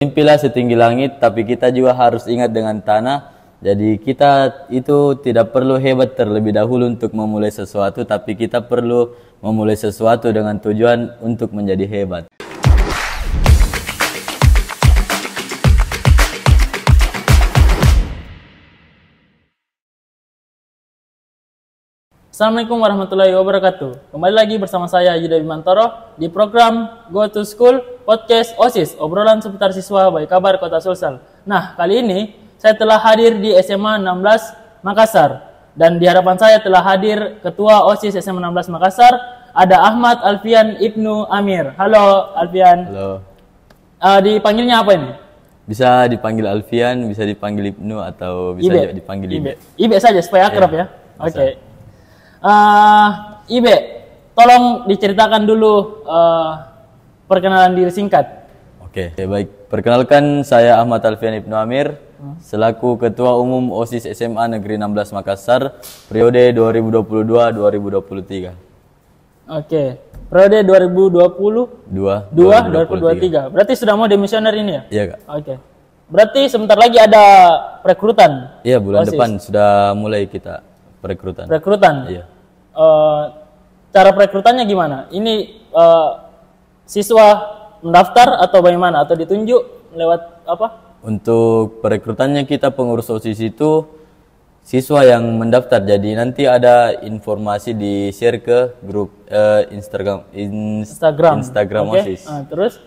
Mimpilah setinggi langit, tapi kita juga harus ingat dengan tanah. Jadi kita itu tidak perlu hebat terlebih dahulu untuk memulai sesuatu, tapi kita perlu memulai sesuatu dengan tujuan untuk menjadi hebat. Assalamualaikum warahmatullahi wabarakatuh. Kembali lagi bersama saya Yuda Bimantoro di program Go to School Podcast OSIS, obrolan seputar siswa Baik Kabar Kota Sulsel. Nah, kali ini saya telah hadir di SMA 16 Makassar dan di hadapan saya telah hadir Ketua OSIS SMA 16 Makassar, ada Ahmad Alfian Ibnu Amir. Halo Alfian. Halo. Dipanggilnya apa ini? Bisa dipanggil Alfian, bisa dipanggil Ibnu, atau bisa juga dipanggil Ibe. Ibe saja supaya akrab ya. Oke. Ibe, tolong diceritakan dulu perkenalan diri singkat. Oke, baik. Perkenalkan, saya Ahmad Alfian Ibnu Amir, selaku Ketua Umum OSIS SMA Negeri 16 Makassar, periode 2022-2023. Oke, periode 2022-2023. Berarti sudah mau demisioner ini ya? Iya, Kak. Oke. Berarti sebentar lagi ada perekrutan? Iya, bulan OSIS. depan sudah mulai kita perekrutan. Perekrutan? Iya. Cara perekrutannya gimana? Ini siswa mendaftar atau bagaimana? Atau ditunjuk lewat apa? Untuk perekrutannya kita pengurus OSIS itu siswa yang mendaftar. Jadi nanti ada informasi di share ke grup Instagram Okay. OSIS. Terus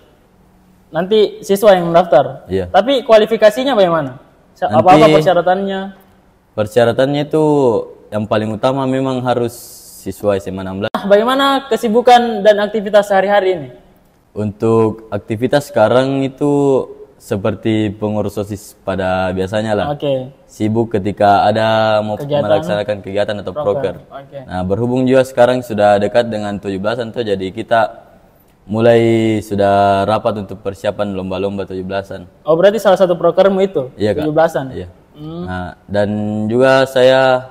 nanti siswa yang mendaftar. Iya. Tapi kualifikasinya bagaimana? Apa-apa persyaratannya? Persyaratannya itu yang paling utama memang harus siswa SMA 16. Bagaimana kesibukan dan aktivitas sehari-hari ini? Untuk aktivitas sekarang itu seperti pengurus OSIS pada biasanya lah. Oke. Sibuk ketika ada mau melaksanakan kegiatan atau proker. Oke. Nah, berhubung juga sekarang sudah dekat dengan 17-an tuh, jadi kita mulai sudah rapat untuk persiapan lomba-lomba 17-an. Oh, berarti salah satu prokermu itu? Iya, Kak. 17-an? Iya. Nah, dan juga saya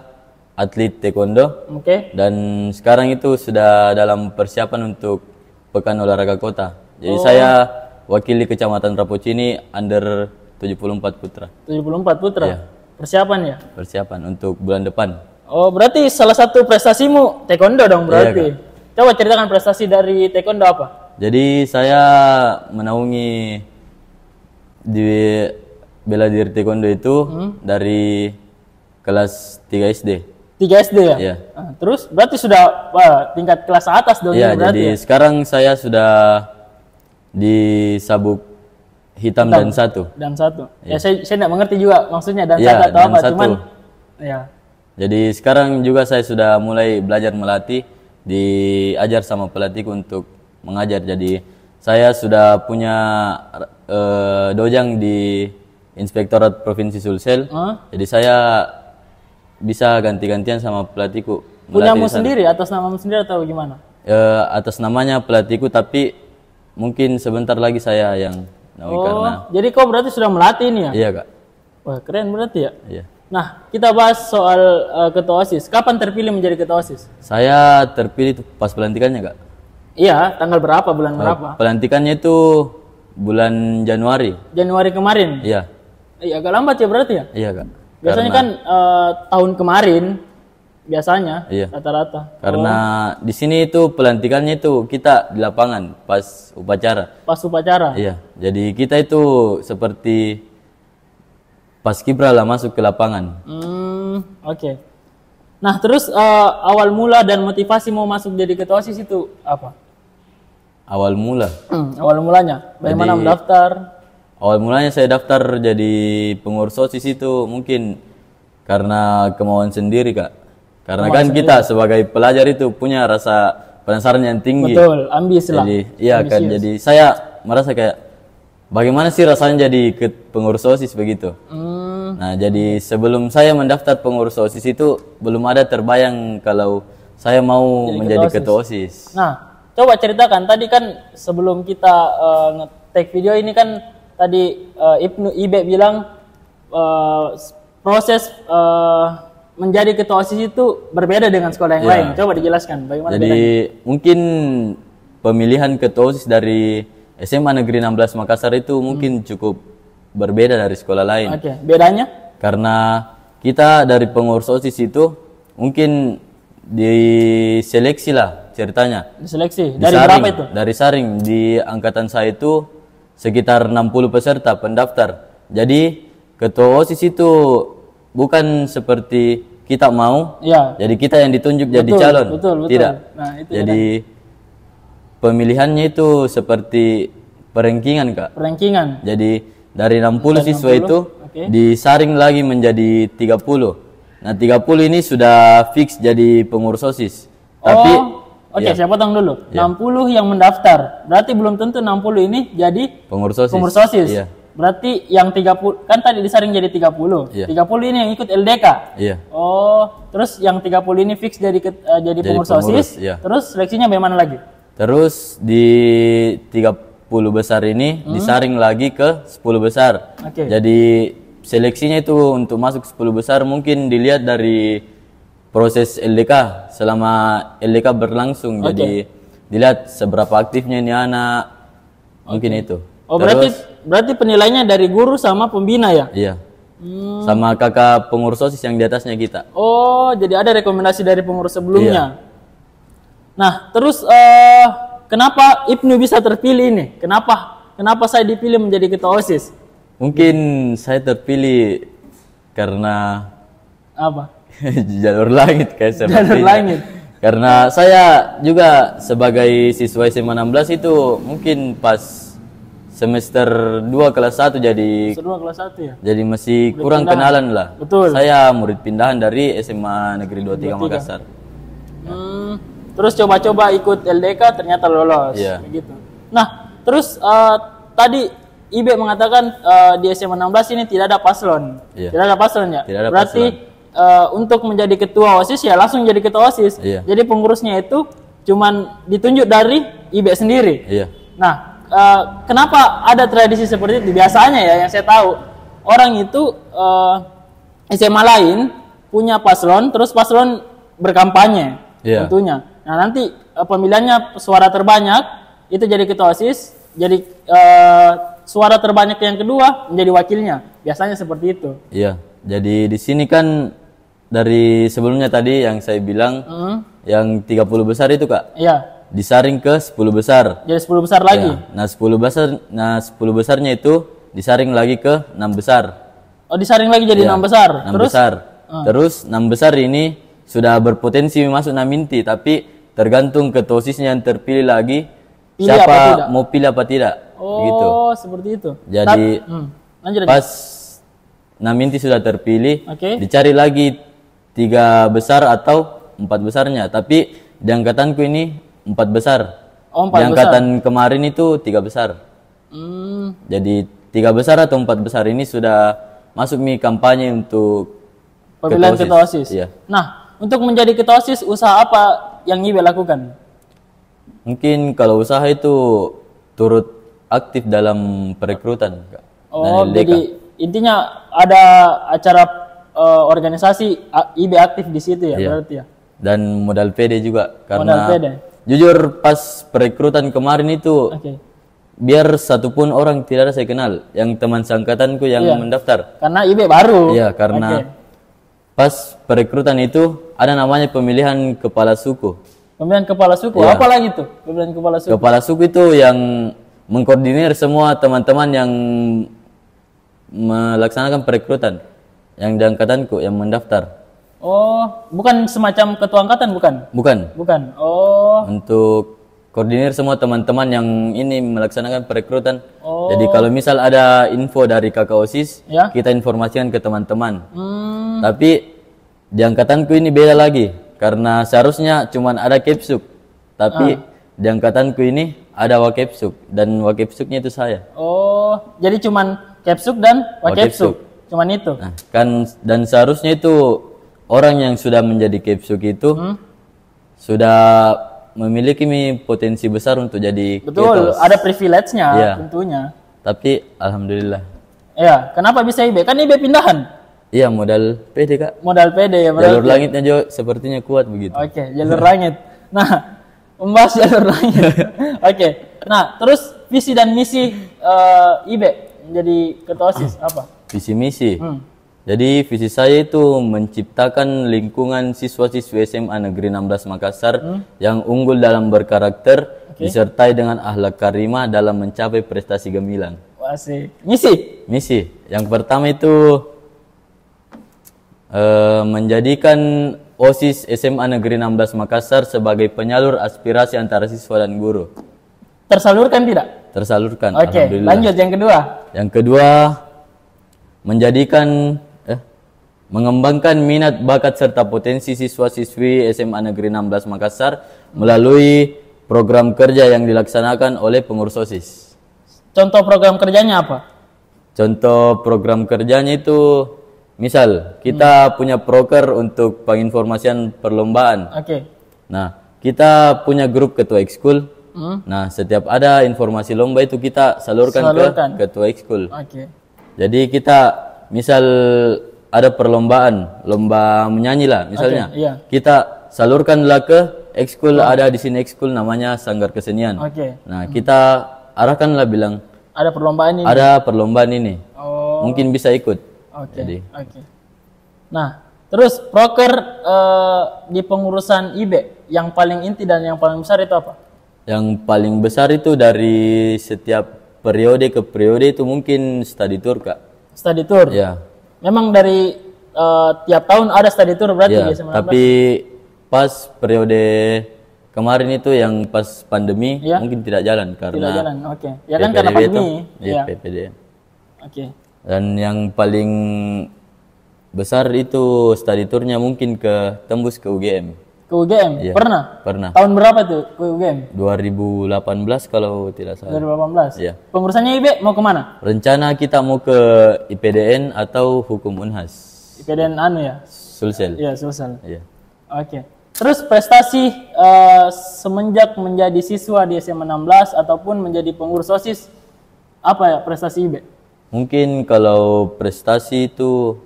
atlet taekwondo. Oke. Dan sekarang itu sudah dalam persiapan untuk Pekan Olahraga Kota. Jadi saya wakili Kecamatan Rapocini under 74 putra. 74 putra? Iya. Persiapan ya? Persiapan untuk bulan depan. Oh, berarti salah satu prestasimu taekwondo dong berarti? Iya, coba ceritakan prestasi dari taekwondo apa? Jadi saya menaungi di bela diri taekwondo itu dari kelas 3 SD. 3 SD ya? Iya. Terus berarti sudah tingkat kelas atas dong. Iya, berarti jadi ya? sekarang saya sudah di sabuk hitam dan satu. Dan satu. Iya. Ya saya tidak mengerti juga maksudnya dan Iya, satu atau dan apa, satu. cuman ya. Jadi sekarang juga saya sudah mulai belajar melatih, diajar sama pelatihku untuk mengajar. Jadi saya sudah punya dojang di Inspektorat Provinsi Sulsel. Jadi saya bisa ganti-gantian sama pelatihku. Punyamu sendiri, atas namamu sendiri atau gimana? Atas namanya pelatihku, tapi mungkin sebentar lagi saya yang naungi karena. Jadi kau berarti sudah melatih ini ya? Iya, Kak. Wah, keren berarti ya? Iya. Nah, kita bahas soal ketua OSIS. Kapan terpilih menjadi ketua OSIS? Saya terpilih pas pelantikannya, Kak. Iya, tanggal berapa, bulan berapa? Pelantikannya itu bulan Januari. Januari kemarin? Iya. Iya, agak lambat ya berarti ya? Iya, Kak. Biasanya kan tahun kemarin biasanya rata-rata. Karena di sini itu pelantikannya itu kita di lapangan pas upacara. Pas upacara? Iya. Jadi kita itu seperti pas kibra lah masuk ke lapangan. Oke. Nah, terus awal mula dan motivasi mau masuk jadi ketua OSIS itu apa? Awal mula. Awal mulanya. Bagaimana mendaftar? Awal mulanya saya daftar jadi pengurus OSIS itu mungkin karena kemauan sendiri, Kak. Karena kan kita sebagai pelajar itu punya rasa penasaran yang tinggi. Betul, ambis lah. Jadi, iya kan. Jadi saya merasa kayak bagaimana sih rasanya jadi pengurus OSIS begitu. Nah, jadi sebelum saya mendaftar pengurus OSIS itu belum ada terbayang kalau saya mau menjadi ketua OSIS. Nah, coba ceritakan tadi kan sebelum kita nge-take video ini kan tadi Ibnu Ibe bilang proses menjadi ketua OSIS itu berbeda dengan sekolah yang lain. Coba dijelaskan bagaimana bedanya. Jadi mungkin pemilihan ketua OSIS dari SMA Negeri 16 Makassar itu mungkin cukup berbeda dari sekolah lain. Oke, bedanya? Karena kita dari pengurus OSIS itu mungkin diseleksi lah ceritanya. Diseleksi. Dari berapa itu? Dari saring. Di angkatan saya itu sekitar 60 peserta pendaftar. Jadi ketua OSIS itu bukan seperti kita mau, Iya. jadi kita yang ditunjuk jadi calon. Betul. Tidak. Nah, itu jadi pemilihannya itu seperti perengkingan, Kak. Perankingan. Jadi dari 60 siswa 60, itu oke. disaring lagi menjadi 30. Nah, 30 ini sudah fix jadi pengurus OSIS. Tapi Oke, saya potong dulu. 60 yang mendaftar. Berarti belum tentu 60 ini jadi pengurus OSIS. pengurus OSIS. Iya. Berarti yang 30 kan tadi disaring jadi 30. Iya. 30 ini yang ikut LDK. Iya. Oh, terus yang 30 ini fix jadi jadi pengurus OSIS. iya. Terus seleksinya bagaimana lagi? Terus di 30 besar ini disaring lagi ke 10 besar. Oke. Jadi seleksinya itu untuk masuk 10 besar mungkin dilihat dari proses LDK selama LDK berlangsung. Oke. Jadi dilihat seberapa aktifnya ini anak. Mungkin itu. Oh, berarti penilainya dari guru sama pembina ya? Iya. Sama kakak pengurus OSIS yang di atasnya kita. Oh, jadi ada rekomendasi dari pengurus sebelumnya. Nah, terus kenapa Ibnu bisa terpilih ini? Kenapa saya dipilih menjadi ketua OSIS? Mungkin saya terpilih karena Apa? jalur langit kayak sepertinya. Jalur langit. Karena saya juga sebagai siswa SMA 16 itu mungkin pas semester 2 kelas 1 jadi Kedua kelas 1 ya? jadi masih kurang kenalan lah. Betul. Saya murid pindahan dari SMA Negeri 23 Makassar. Terus coba-coba ikut LDK ternyata lolos. Iya. Begitu. Nah, terus tadi Ibe mengatakan di SMA 16 ini tidak ada paslon. Iya. Tidak ada paslon ya? Tidak ada Berarti untuk menjadi ketua OSIS ya langsung jadi ketua OSIS. Iya. Jadi pengurusnya itu cuman ditunjuk dari Ibe sendiri. Iya. Nah, kenapa ada tradisi seperti itu? Biasanya ya yang saya tahu orang itu SMA lain punya paslon, terus paslon berkampanye Iya. tentunya. Nah nanti pemilihannya suara terbanyak itu jadi ketua OSIS, jadi suara terbanyak yang kedua menjadi wakilnya. Biasanya seperti itu. Iya. Jadi di sini kan dari sebelumnya tadi yang saya bilang yang 30 besar itu, Kak. Iya. Disaring ke 10 besar. Jadi 10 besar lagi. Ya. Nah, 10 besarnya itu disaring lagi ke 6 besar. Oh, disaring lagi jadi Ya, 6 besar. 6 besar. Terus 6 besar ini sudah berpotensi masuk 6 inti, tapi tergantung ketua OSISnya yang terpilih lagi Pilih apa tidak? siapa mau pilih apa tidak. Begitu. Oh, seperti itu. Jadi Lanjut aja. pas 6 inti sudah terpilih, Oke. dicari lagi 3 besar atau 4 besarnya. Tapi di angkatanku ini 4 besar. Oh, Di 4 besar. angkatan kemarin itu 3 besar. Jadi 3 besar atau 4 besar ini sudah masuk nih kampanye untuk Pemilihan ketua OSIS. Iya. Nah, untuk menjadi ketua OSIS usaha apa yang Ibe lakukan? Mungkin kalau usaha itu turut aktif dalam perekrutan, Kak. Oh, Dan LDK. jadi intinya ada acara organisasi IB aktif di situ ya, Iya. berarti ya. Dan modal PD juga Modal karena PD. jujur pas perekrutan kemarin itu Oke. biar satupun orang tidak ada saya kenal yang teman seangkatanku yang Iya. mendaftar. Karena IB baru. Iya, karena Oke. pas perekrutan itu ada namanya pemilihan kepala suku. Pemilihan kepala suku, Iya. apa lagi tuh? Pemilihan kepala suku. Kepala suku itu yang mengkoordinir semua teman-teman yang melaksanakan perekrutan yang di angkatanku yang mendaftar. Oh, bukan semacam ketua angkatan bukan? Bukan. Bukan. Oh, Untuk koordinir semua teman-teman yang ini melaksanakan perekrutan. Oh. Jadi kalau misal ada info dari kakak OSIS, Ya. kita informasikan ke teman-teman. Tapi di angkatanku ini beda lagi, karena seharusnya cuman ada kepsuk. Tapi di angkatanku ini ada wakepsuk, dan wakepsuknya itu saya. oh, jadi cuman Kepsuk dan Wakepsuk. Cuman itu. Nah, kan dan seharusnya itu orang yang sudah menjadi kepsuk itu sudah memiliki potensi besar untuk jadi Betul, ketua. ada privilege-nya Iya. tentunya. Tapi alhamdulillah. Ya, kenapa bisa IB? Kan IB pindahan. Iya, modal PD, Kak. Modal PD ya Jalur berarti. langitnya juga sepertinya kuat begitu. Oke, jalur langit. Nah, membahas jalur langit. Oke. Nah, terus visi dan misi IBE menjadi ketua OSIS apa? Visi misi. Jadi visi saya itu menciptakan lingkungan siswa-siswi SMA Negeri 16 Makassar yang unggul dalam berkarakter, disertai dengan akhlak karimah dalam mencapai prestasi gemilang. Asik. Misi? Misi. Yang pertama itu menjadikan OSIS SMA Negeri 16 Makassar sebagai penyalur aspirasi antara siswa dan guru. Tersalurkan tidak? Tersalurkan. Oke, Alhamdulillah. lanjut yang kedua. Yang kedua, mengembangkan minat, bakat, serta potensi siswa-siswi SMA Negeri 16 Makassar melalui program kerja yang dilaksanakan oleh pengurus OSIS. Contoh program kerjanya apa? Contoh program kerjanya itu, misal kita punya proker untuk penginformasian perlombaan. Oke. Nah, kita punya grup ketua ekskul. Nah, setiap ada informasi lomba itu kita salurkan ke ketua ekskul. Oke. Jadi kita misal ada perlombaan, lomba menyanyi lah misalnya. Oke, iya. Kita salurkanlah ke ekskul, ada di sini ekskul namanya Sanggar Kesenian. Oke. Nah, kita arahkanlah bilang Ada perlombaan ini. ada perlombaan ini. Oh. Mungkin bisa ikut. Oke. Jadi Oke. Nah, terus proker di pengurusan IBE yang paling inti dan yang paling besar itu apa? yang paling besar itu dari setiap periode ke periode itu mungkin study tour, Kak. Study tour. Ya. Memang dari tiap tahun ada study tour berarti Ya, di SMA 16? tapi pas periode kemarin itu yang pas pandemi Ya. mungkin tidak jalan karena Tidak jalan. Oke. Ya kan karena PPDB itu. pandemi. Iya, Iya. PPD. Oke. Dan yang paling besar itu study tournya mungkin ke tembus ke UGM. Ke UGM? Iya. Pernah? Pernah. Tahun berapa tuh ke UGM? 2018 kalau tidak salah. 2018? Iya. Pengurusannya IBE mau kemana? Rencana kita mau ke IPDN atau Hukum Unhas. IPDN anu ya? Sulsel. Iya, Sulsel. Iya. Oke. Terus prestasi semenjak menjadi siswa di SMA 16 ataupun menjadi pengurus OSIS, apa ya prestasi IBE? Mungkin kalau prestasi itu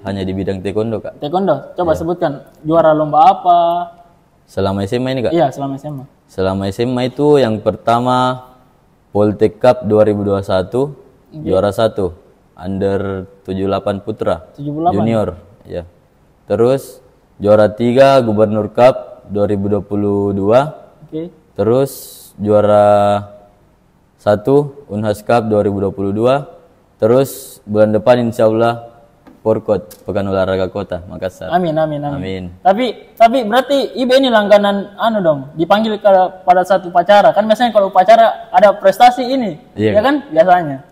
hanya di bidang taekwondo, Kak. Taekwondo, coba sebutkan juara lomba apa? Selama SMA ini, Kak. Iya, selama SMA. Selama SMA itu yang pertama Poltek Cup 2021 juara 1 under 78 putra 78. junior, ya. Terus juara 3 Gubernur Cup 2022. Oke. Terus juara 1 Unhas Cup 2022. Terus bulan depan insyaallah Porkot, Pekan Olahraga Kota Makassar. Amin, amin, amin. Amin. Tapi berarti IBE ini langganan anu dong, dipanggil pada satu upacara. Kan biasanya kalau upacara ada prestasi ini, Iya, ya kan biasanya.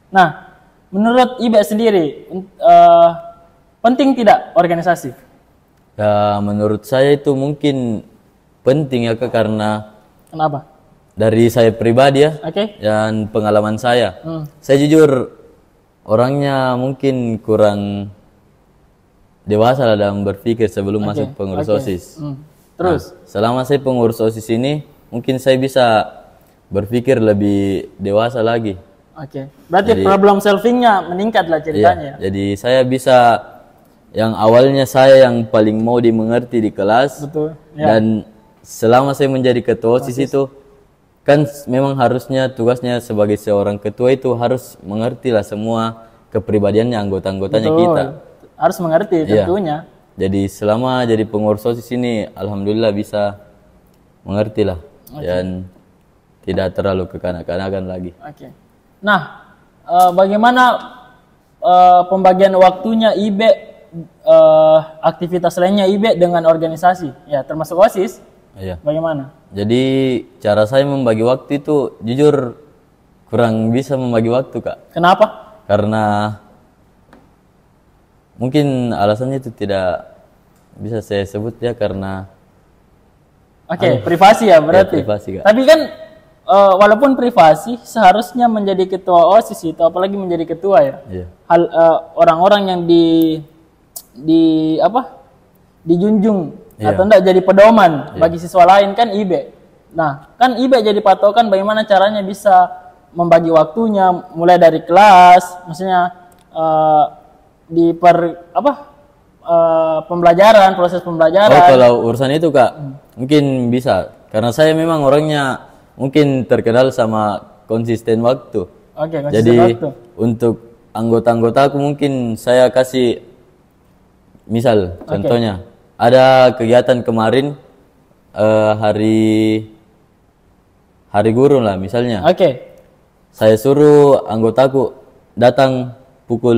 Nah, menurut IBE sendiri penting tidak organisasi? Ya, menurut saya itu mungkin penting ya, Kak, karena Kenapa? dari saya pribadi ya Oke. dan pengalaman saya. Saya jujur orangnya mungkin kurang dewasa lah dalam berpikir sebelum masuk pengurus OSIS. Terus? Nah, selama saya pengurus OSIS ini, mungkin saya bisa berpikir lebih dewasa lagi. Oke. Berarti problem solvingnya meningkat lah ceritanya. Iya, jadi saya bisa, yang awalnya saya yang paling mau dimengerti di kelas. Betul. Ya. Dan selama saya menjadi ketua OSIS itu, kan memang harusnya tugasnya sebagai seorang ketua itu harus mengerti lah semua kepribadiannya anggota-anggotanya Betul. kita. Harus mengerti Iya. tentunya. Jadi selama jadi pengurus OSIS ini, alhamdulillah bisa mengerti lah dan tidak terlalu kekanak-kanakan lagi. Oke. Nah, bagaimana pembagian waktunya IBE, aktivitas lainnya IBE dengan organisasi, ya termasuk OSIS? Iya. Bagaimana? Jadi cara saya membagi waktu itu jujur kurang bisa membagi waktu, Kak. Kenapa? Karena mungkin alasannya itu tidak bisa saya sebut ya, karena Oke, privasi ya berarti. Ya, privasi, Kak. Tapi kan walaupun privasi, seharusnya menjadi ketua OSIS itu, apalagi menjadi ketua ya. iya. Hal orang-orang yang dijunjung atau enggak jadi pedoman bagi siswa lain kan IBE. Nah, kan IBE jadi patokan bagaimana caranya bisa membagi waktunya mulai dari kelas, maksudnya pembelajaran, proses pembelajaran. Oh, kalau urusan itu, Kak, mungkin bisa. Karena saya memang orangnya mungkin terkenal sama konsisten waktu. Oke, konsisten Jadi waktu. untuk anggota-anggota aku mungkin saya kasih misal contohnya ada kegiatan kemarin hari guru lah misalnya. Oke. Saya suruh anggotaku datang pukul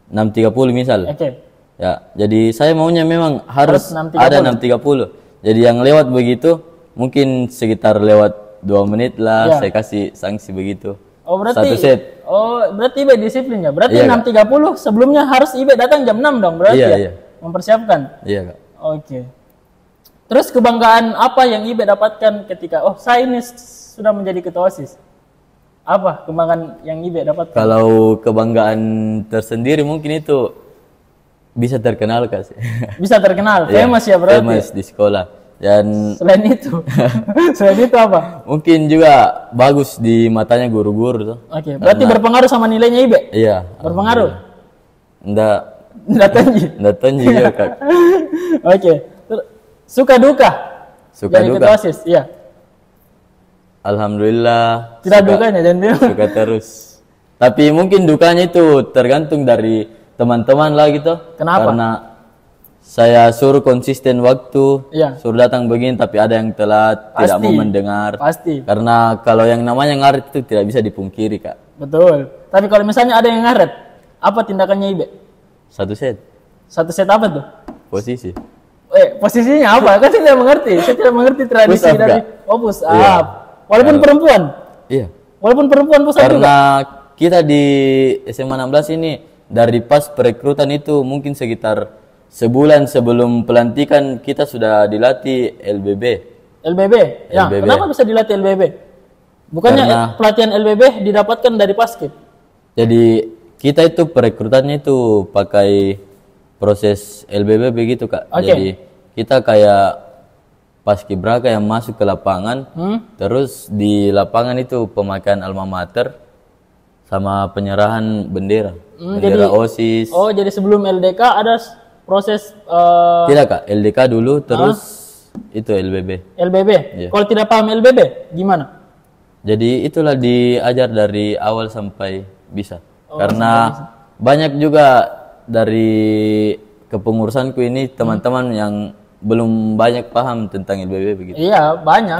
6.30 misal. Oke. Ya, jadi saya maunya memang harus 6.30. ada 6.30. Jadi yang lewat begitu mungkin sekitar lewat 2 menit lah saya kasih sanksi begitu. Oh berarti Satu set. Oh berarti Ibe disiplin ya. Berarti Iya, 6.30 sebelumnya harus Ibe datang jam 6 dong berarti Iya, ya. iya. Mempersiapkan. Iya, Kak. Oke. Terus kebanggaan apa yang Ibe dapatkan ketika saya ini sudah menjadi ketua OSIS? Apa kebanggaan yang Ibe dapatkan? Kalau kebanggaan tersendiri mungkin itu bisa terkenal Kak. Bisa terkenal, Iya, famous ya berarti. famous di sekolah. Dan Selain itu, selain itu apa? mungkin juga bagus di matanya guru-guru tuh. Oke, berarti berpengaruh sama nilainya Ibe? Iya. Berpengaruh? Nggak Nggak tinggi. juga Kak. Oke. Suka duka? Suka jadi duka. ketua OSIS, iya. Alhamdulillah. Tidak dukanya dan Suka terus. Tapi mungkin dukanya itu tergantung dari teman-teman lah gitu. Kenapa? Karena saya suruh konsisten waktu, Iya. suruh datang begini tapi ada yang telat, tidak mau mendengar. Pasti. Karena kalau yang namanya ngaret itu tidak bisa dipungkiri Kak. Betul. Tapi kalau misalnya ada yang ngaret, apa tindakannya Ibe? Satu set, Satu set apa tuh? posisi. Posisinya apa? Kan saya tidak mengerti. Saya tidak mengerti tradisi Push up, dari Kak? push up. Iya. Walaupun perempuan. Iya. Walaupun perempuan push up juga. Karena kita di SMA 16 ini dari pas perekrutan itu mungkin sekitar sebulan sebelum pelantikan kita sudah dilatih LBB. LBB. Ya, LBB. kenapa bisa dilatih LBB? Bukannya pelatihan LBB didapatkan dari Paskib? Jadi kita itu perekrutannya itu pakai proses LBB begitu Kak. Oke. Jadi kita kayak paskibraka yang masuk ke lapangan, terus di lapangan itu pemakaian alma mater sama penyerahan bendera, bendera OSIS. Oh, jadi sebelum LDK ada proses Tidak Kak, LDK dulu terus itu LBB. LBB. Iya. Kalau tidak paham LBB, gimana? Jadi itulah diajar dari awal sampai bisa. Karena banyak juga dari kepengurusanku ini teman-teman yang belum banyak paham tentang LBB begitu. Iya, banyak.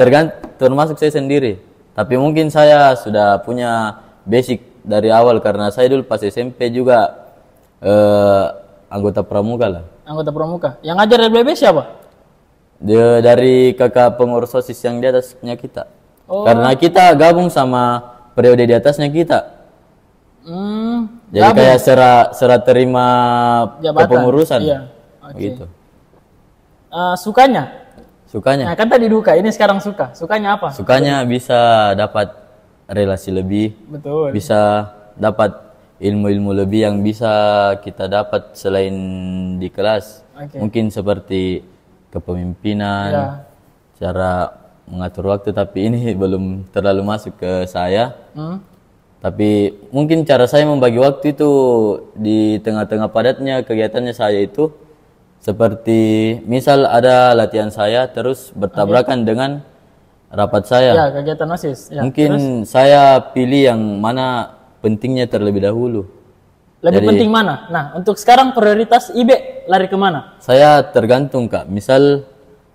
Termasuk saya sendiri. Tapi mungkin saya sudah punya basic dari awal karena saya dulu pas SMP juga anggota pramuka lah. Anggota pramuka. Yang ngajar LBB siapa? Dia dari kakak pengurus OSIS yang di atasnya kita. Karena kita gabung sama periode di atasnya kita. Jadi kayak serah terima Jabatan. kepengurusan. Iya. Begitu. Sukanya? Sukanya. Nah, kan tadi duka, ini sekarang suka. Sukanya apa? Sukanya bisa dapat relasi lebih. Betul. Bisa dapat ilmu-ilmu lebih yang bisa kita dapat selain di kelas. Oke. Mungkin seperti kepemimpinan, cara mengatur waktu, tapi ini belum terlalu masuk ke saya. Tapi mungkin cara saya membagi waktu itu di tengah-tengah padatnya kegiatannya saya itu seperti misal ada latihan saya terus bertabrakan dengan rapat saya. Ya, kegiatan OSIS. Ya. Mungkin saya pilih yang mana pentingnya terlebih dahulu. Lebih penting mana? Nah, untuk sekarang prioritas Ibe lari kemana? Saya tergantung Kak. Misal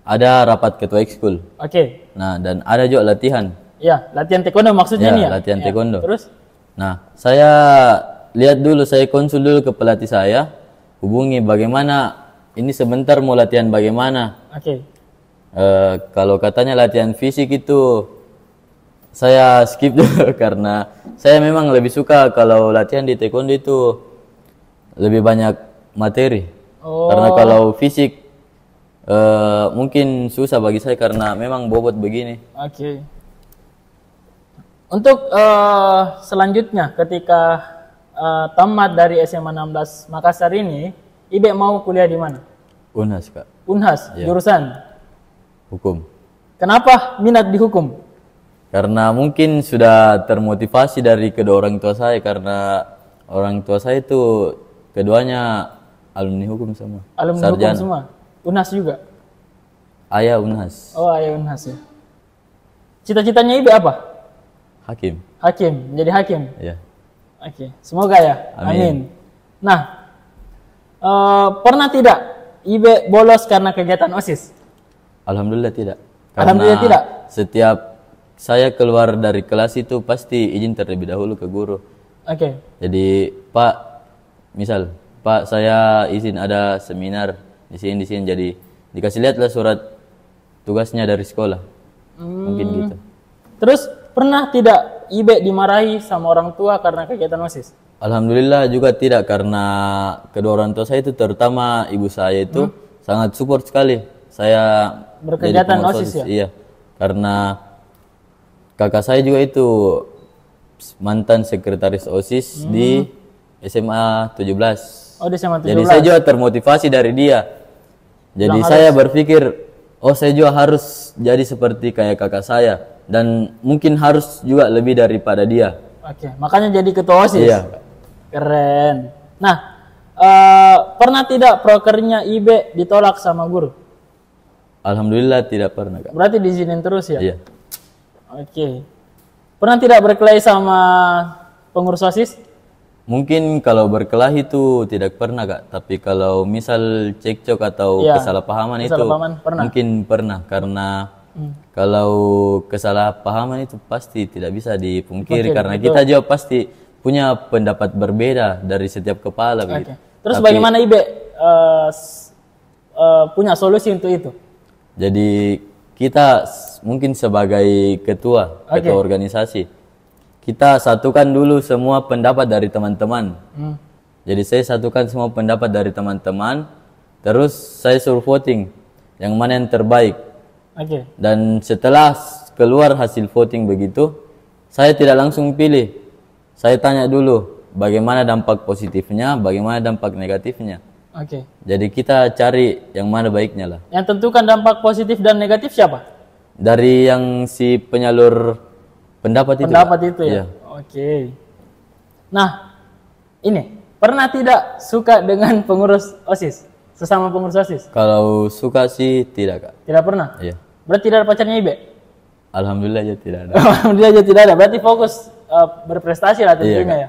ada rapat ketua ekskul. Oke. Nah, dan ada juga latihan. Ya, latihan taekwondo maksudnya Ya, nih ya? latihan taekwondo. Terus? Nah, saya lihat dulu, saya konsul dulu ke pelatih saya, hubungi bagaimana ini sebentar mau latihan bagaimana. Oke. Kalau katanya latihan fisik itu saya skip dulu karena saya memang lebih suka kalau latihan di taekwondo itu lebih banyak materi. Karena kalau fisik mungkin susah bagi saya karena memang bobot begini. Oke. Untuk selanjutnya ketika tamat dari SMA 16 Makassar ini, Ibe mau kuliah di mana? Unhas Kak, Unhas, jurusan hukum. Kenapa minat di hukum? Karena mungkin sudah termotivasi dari kedua orang tua saya karena orang tua saya itu keduanya alumni hukum semua. Alumni hukum semua. Unhas juga. Ayah Unhas. Oh, ayah Unhas ya. Cita-citanya Ibe apa? Hakim. Hakim, menjadi hakim. Iya. Oke, semoga ya. Amin. Nah, pernah tidak Ibe bolos karena kegiatan OSIS? Alhamdulillah tidak. Alhamdulillah tidak. Setiap saya keluar dari kelas itu pasti izin terlebih dahulu ke guru. Oke. Jadi Pak, misal Pak saya izin ada seminar di sini, jadi dikasih lihatlah surat tugasnya dari sekolah. Mungkin gitu. Terus pernah tidak Ibe dimarahi sama orang tua karena kegiatan OSIS? Alhamdulillah juga tidak, karena kedua orang tua saya itu, terutama ibu saya itu sangat support sekali saya Berkegiatan jadi pengurus OSIS ya? Iya, karena kakak saya juga itu mantan sekretaris OSIS di SMA 17. Oh, di SMA 17. Jadi saya juga termotivasi dari dia. Jadi saya berpikir, oh saya juga harus jadi seperti kayak kakak saya, dan mungkin harus juga lebih daripada dia. Oke, makanya jadi ketua OSIS. Iya. Keren. Nah, pernah tidak prokernya Ibe ditolak sama guru? Alhamdulillah tidak pernah, Kak. Berarti diizinin terus ya? Iya. Oke. Pernah tidak berkelahi sama pengurus OSIS? Mungkin kalau berkelahi itu tidak pernah, Kak. Tapi kalau misal cekcok atau Iya, kesalahpahaman itu pernah. mungkin pernah, karena kalau kesalahpahaman itu pasti tidak bisa dipungkiri, karena betul. kita juga pasti punya pendapat berbeda dari setiap kepala begitu. Terus bagaimana Ibe punya solusi untuk itu? Jadi kita mungkin sebagai ketua organisasi, kita satukan dulu semua pendapat dari teman-teman. Jadi saya satukan semua pendapat dari teman-teman, terus saya suruh voting yang mana yang terbaik. Dan setelah keluar hasil voting begitu, saya tidak langsung pilih. Saya tanya dulu bagaimana dampak positifnya, bagaimana dampak negatifnya. Jadi kita cari yang mana baiknya lah. Yang tentukan dampak positif dan negatif siapa? Dari yang si penyalur pendapat itu. Pendapat itu ya. Iya. Nah, ini pernah tidak suka dengan pengurus OSIS? Sesama pengurus OSIS? Kalau suka sih tidak, Kak. Tidak pernah? Iya. Berarti tidak ada pacarnya Ibe? Alhamdulillah aja tidak ada. Alhamdulillah aja tidak ada. Berarti fokus berprestasi lah tentunya Iya,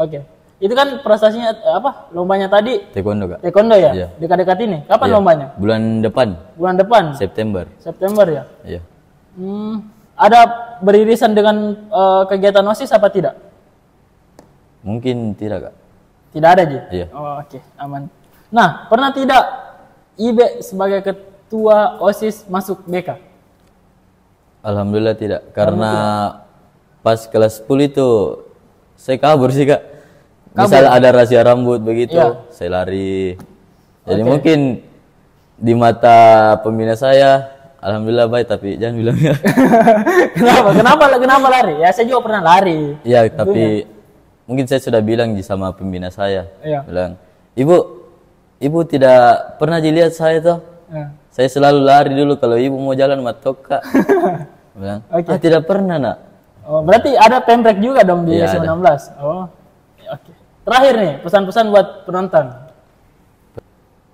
ya. Itu kan prestasinya apa? Lombanya tadi Taekwondo, Kak. taekwondo ya? Iya. Dekat-dekat ini. Kapan Iya. lombanya? Bulan depan, Bulan depan? September. September ya? Iya. Ada beririsan dengan kegiatan OSIS apa tidak? Mungkin tidak, Kak. Tidak ada, Ji? Iya. Oke, aman. Nah, pernah tidak Ibe sebagai ketua OSIS masuk BK? Alhamdulillah tidak, karena pas kelas 10 itu saya kabur sih, Kak. Misal ada rahasia rambut begitu, saya lari. Jadi mungkin di mata pembina saya, alhamdulillah baik, tapi jangan bilang ya. Kenapa lari? Ya saya juga pernah lari. Iya, tapi mungkin saya sudah bilang sama pembina saya, bilang, ibu tidak pernah dilihat saya tuh. Saya selalu lari dulu kalau ibu mau jalan matok, Kak. Bilang, tidak pernah, Nak. Oh, berarti ada pembrek juga dong di SMA 16. Oh, oke. Terakhir nih, pesan-pesan buat penonton.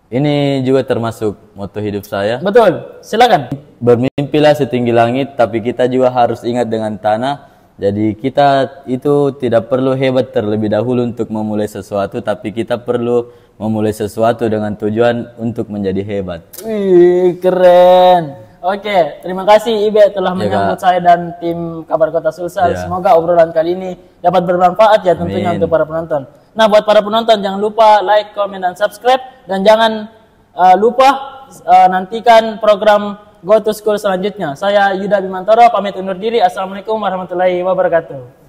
Ini juga termasuk moto hidup saya. Betul, silakan. Bermimpilah setinggi langit, tapi kita juga harus ingat dengan tanah. Jadi kita itu tidak perlu hebat terlebih dahulu untuk memulai sesuatu, tapi kita perlu memulai sesuatu dengan tujuan untuk menjadi hebat. Wih, keren. Oke, terima kasih Ibe telah menyambut saya dan tim Kabar Kota Sulsel. Semoga obrolan kali ini dapat bermanfaat ya tentunya untuk para penonton. Nah, buat para penonton jangan lupa like, comment, dan subscribe. Dan jangan lupa nantikan program Go to School selanjutnya. Saya Yuda Bimantoro, pamit undur diri. Assalamualaikum warahmatullahi wabarakatuh.